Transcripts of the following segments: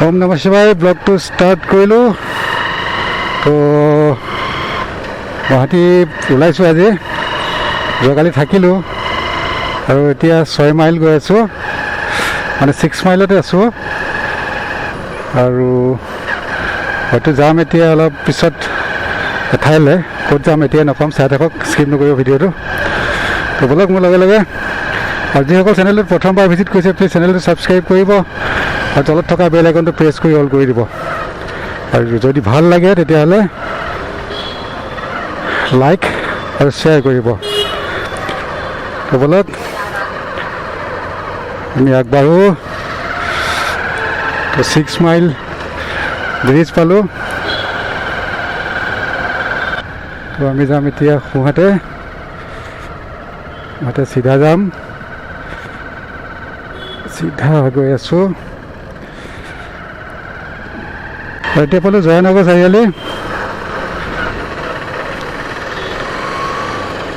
ओम नमः शिवाय ब्लॉग तो स्टार्ट करिलो तो गुवाहाटी ओलाइছো আজি যোৱাকালি থাকিলো আৰু এতিয়া 6 মাইল গৈ আছো মানে 6 মাইলতে আছো আৰু হয়তো যাম এতিয়া অলপ পিছত এঠাইলে ক'ত যাম এতিয়া নকম চাই থাকক স্কিপ নকৰিব ভিডিঅ'টো তো বলক মোৰ লগে লগে আৰু যিসকল চেনেলটো প্ৰথমবাৰ ভিজিট কৰিছে প্লিজ চেনেলটো ছাবস্ক্ৰাইব কৰিব আৰু তলত থকা বেল আইকনটো প্ৰেছ কৰি অল কৰি দিব আৰু যদি ভাল লাগে তেতিয়াহ'লে লাইক আৰু শ্বেয়াৰ কৰিব তো বলক আমি আগবাঢ়ো তো 6 মাইল ব্ৰিজ পালো তো আমি যাম এতিয়া সোঁহাতে চিধা যাম চিধা গৈ আছো এতিয়া পালো জয়নগৰ চাৰিআলি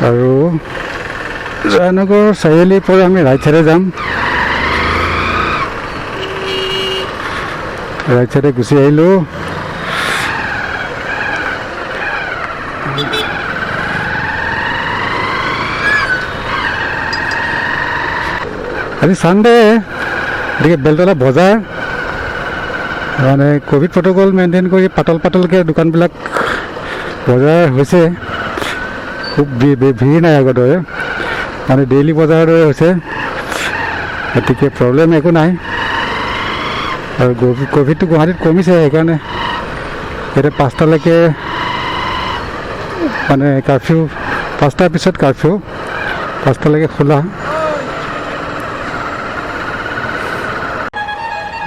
আৰু জয়নগৰ চাৰিআলিৰ পৰা আমি ৰাইট চাইডে যাম ৰাইট চাইডে গুচি আহিলোঁ আজি সানডে গতিকে বেলতলা বজাৰ মানে কোভিড প্ৰট'কল মেইনটেইন কৰি পাতলকৈ দোকানবিলাক বজাৰ হৈছে খুব ভিৰ নাই আগৰ দৰে মানে ডেইলি বজাৰৰ দৰে হৈছে গতিকে প্ৰব্লেম একো নাই আৰু কোভিডটো গুৱাহাটীত কমিছে সেইকাৰণে ইয়াতে 5টালৈকে মানে কাৰ্ফিউ 5টাৰ পিছত কাৰ্ফিউ 5টালৈকে খোলা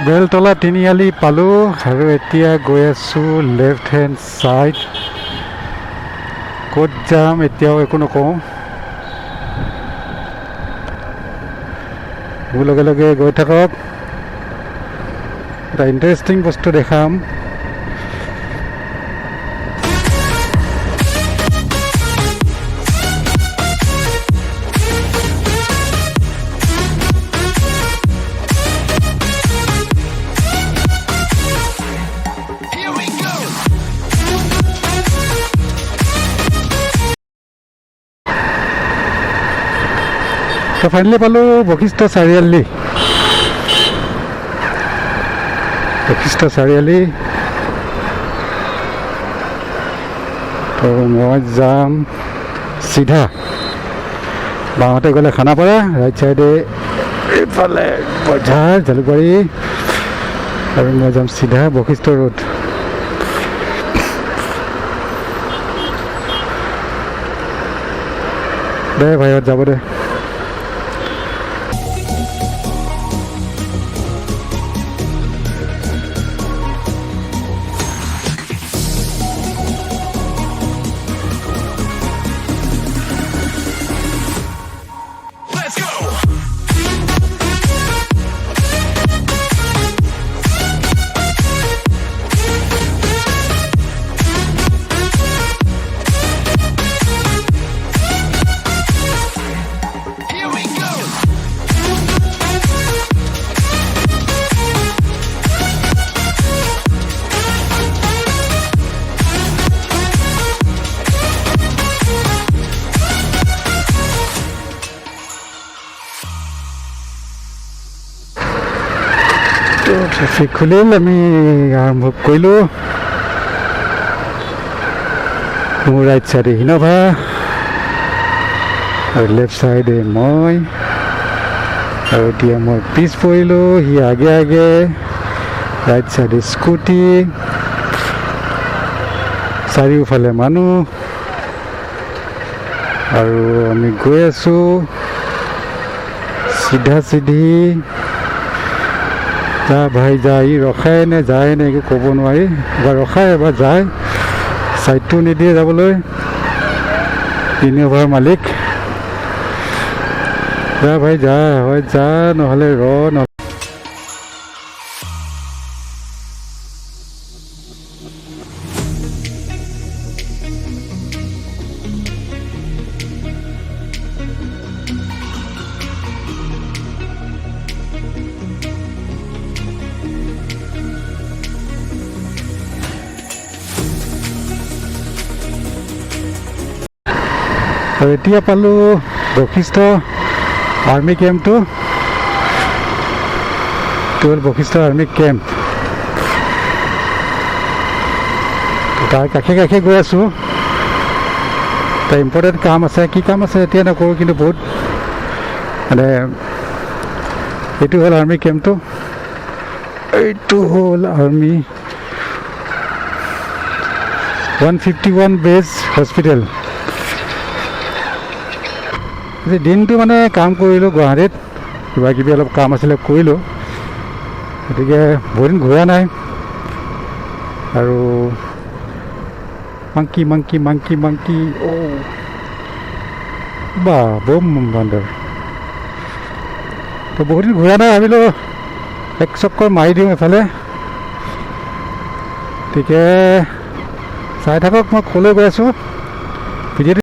বেলতলা তিনিআলি পালোঁ আৰু এতিয়া গৈ আছোঁ লেফ্ট হেণ্ড ছাইড ক'ত যাম এতিয়াও একো নকওঁ মোৰ লগে লগে গৈ থাকক এটা ইণ্টাৰেষ্টিং বস্তু দেখাম তো ফাইনেলি পালোঁ বশিষ্ঠ চাৰিআলি তো মই যাম চিধা বাওঁতে গ'লে খানাপাৰা ৰাইট চাইডে এইফালে বজাৰ জালুকবাৰী আৰু মই যাম চিধা বশিষ্ঠ ৰোড দে ভাইহঁত যাব দে ট্ৰেফিক খুলিল আমি আৰম্ভ কৰিলোঁ মোৰ ৰাইট চাইডে ইন'ভা আৰু লেফ্ট চাইডে মই আৰু এতিয়া মই পিছ পৰিলোঁ সি আগে আগে ৰাইট চাইডে স্কুটি চাৰিওফালে মানুহ আৰু আমি গৈ আছোঁ চিধা চিধি যা ভাই যায় ই ৰখাই নে যায় নে একো ক'ব নোৱাৰি এবাৰ ৰখাই এবাৰ যায় ছাইডটো নিদিয়ে যাবলৈ ইন'ভাৰ মালিক যা ভাই যা হয় যা নহ'লে আৰু এতিয়া পালোঁ বশিষ্ঠ আৰ্মি কেম্পটো 12 বশিষ্ঠ আৰ্মি কেম্প তাৰ কাষে কাষে গৈ আছোঁ এটা ইম্পৰ্টেণ্ট কাম আছে কি কাম আছে এতিয়া নকৰোঁ কিন্তু বহুত মানে এইটো হ'ল আৰ্মি কেম্পটো এইটো হ'ল আৰ্মি 151 বেজ হস্পিটেল দিনটো মানে কাম কৰিলোঁ গুৱাহাটীত কিবা কিবি অলপ কাম আছিলে কৰিলোঁ গতিকে বহুত দিন ঘূৰা নাই আৰু মাংকি মাংকি মাংকি মাংকি বা বম বান্দৰ তো বহুত দিন ঘূৰা নাই ভাবিলোঁ এক চক্কৰ মাৰি দিওঁ এফালে গতিকে চাই থাকক মই ক'লৈ গৈ আছোঁ ভিডিঅ'টো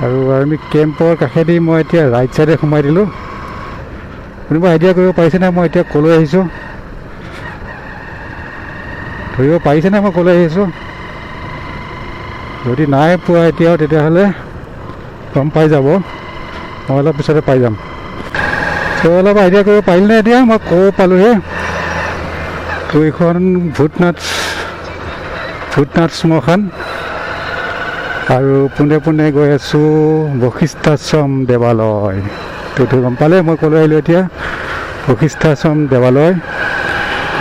আৰু আৰ্মি কেম্পৰ কাষেদি মই এতিয়া ৰাইট চাইডে সোমাই দিলোঁ কোনোবা আইডিয়া কৰিব পাৰিছেনে মই এতিয়া ক'লৈ আহিছোঁ ধৰিব পাৰিছেনে মই ক'লৈ আহিছোঁ যদি নাই পোৱা এতিয়াও তেতিয়াহ'লে গম পাই যাব মই অলপ পিছতে পাই যাম তো অলপ আইডিয়া কৰিব পাৰিলেনে এতিয়া মই ক'ব পালোঁহে তো এইখন ভূতনাথ শ্মশান আৰু পোনে পোনে গৈ আছোঁ বশিষ্ঠাশ্ৰম দেৱালয় তো গম পালে মই ক'লৈ আহিলোঁ এতিয়া বশিষ্ঠাশ্ৰম দেৱালয়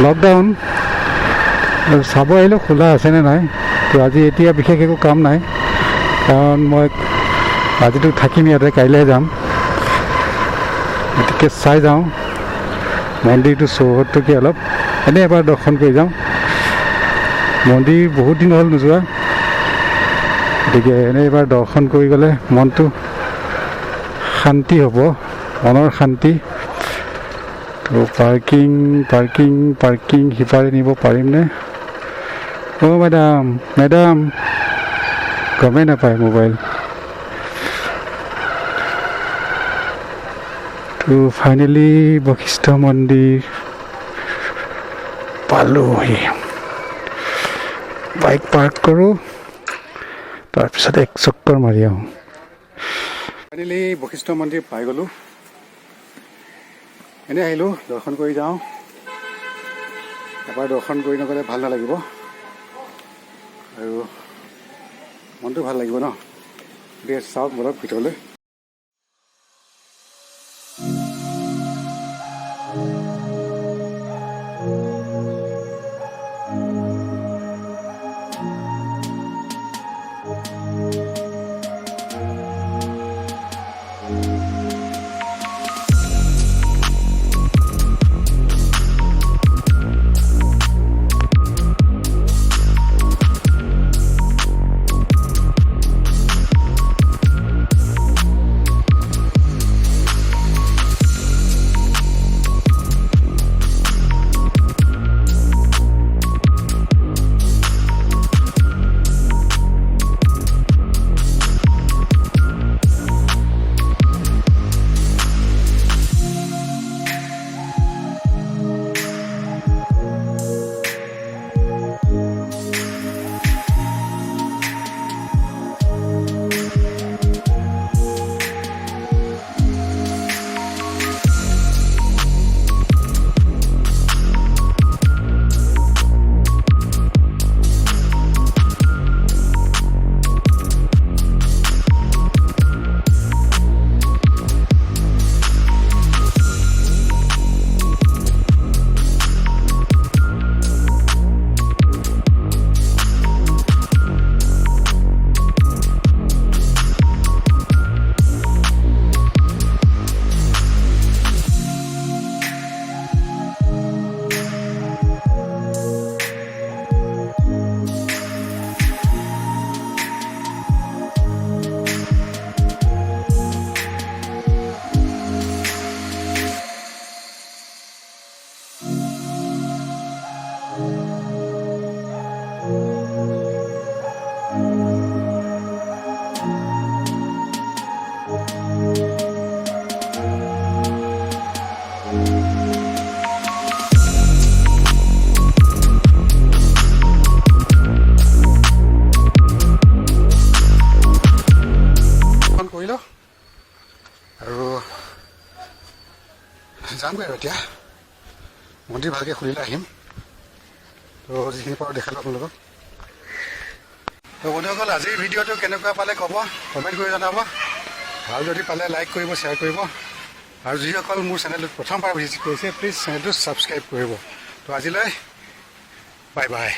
লকডাউন চাব আহিলোঁ খোলা আছেনে নাই তো আজি এতিয়া বিশেষ একো কাম নাই কাৰণ মই আজিতো থাকিম ইয়াতে কাইলৈহে যাম গতিকে চাই যাওঁ মন্দিৰটো চৌহদটোকে অলপ এনেই এবাৰ দৰ্শন কৰি যাওঁ মন্দিৰ বহুত দিন হ'ল নোযোৱা গতিকে এনেই এবাৰ দৰ্শন কৰি গ'লে মনটো শান্তি হ'ব মনৰ শান্তি তো পাৰ্কিং সিপাৰে নিব পাৰিমনে অ' মেডাম গমেই নাপায় মোবাইল তো ফাইনেলি বশিষ্ঠ মন্দিৰ পালোহি বাইক পাৰ্ক কৰোঁ তাৰপিছত এক চক্কৰ মাৰি আহোঁ ফাইনেলি বশিষ্ঠ মন্দিৰ পাই গ'লোঁ এনেই আহিলোঁ দৰ্শন কৰি যাওঁ এবাৰ দৰ্শন কৰি নগ'লে ভাল নালাগিব আৰু মনটো ভাল লাগিব ন গতিকে চাওক অলপ ভিতৰলৈ এতিয়া মন্দিৰ ভালকৈ খুলিলে আহিম তো যিখিনি পাৰোঁ দেখালোঁ আপোনালোকক তো বন্ধুসকল আজিৰ ভিডিঅ'টো কেনেকুৱা পালে ক'ব কমেণ্ট কৰি জনাব ভাল যদি পালে লাইক কৰিব শ্বেয়াৰ কৰিব আৰু যিসকল মোৰ চেনেলটোত প্ৰথমবাৰ ভিজিট কৰিছে প্লিজ চেনেলটো ছাবস্ক্ৰাইব কৰিব তো আজিলৈ বাই বাই